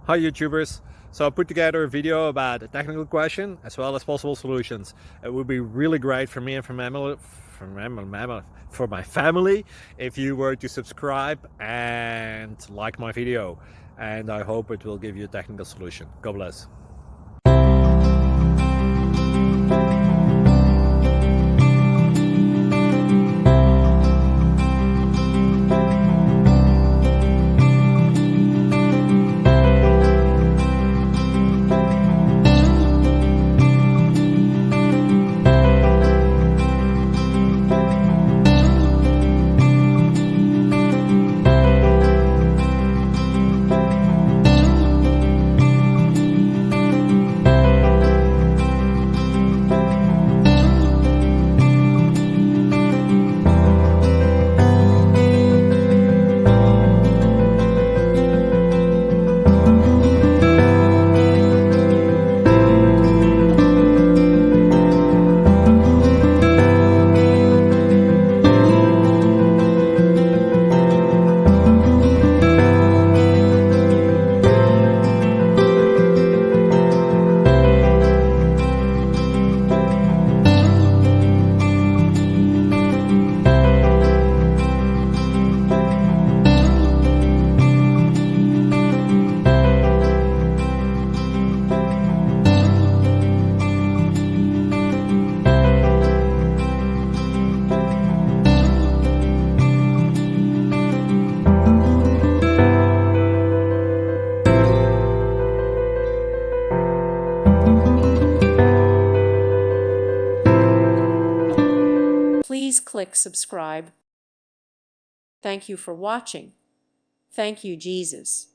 Hi YouTubers! So I put together a video about a technical question as well as possible solutions. It would be really great for me and for my family if you were to subscribe and like my video, and I hope it will give you a technical solution. God bless. Please click subscribe. Thank you for watching. Thank you, Jesus.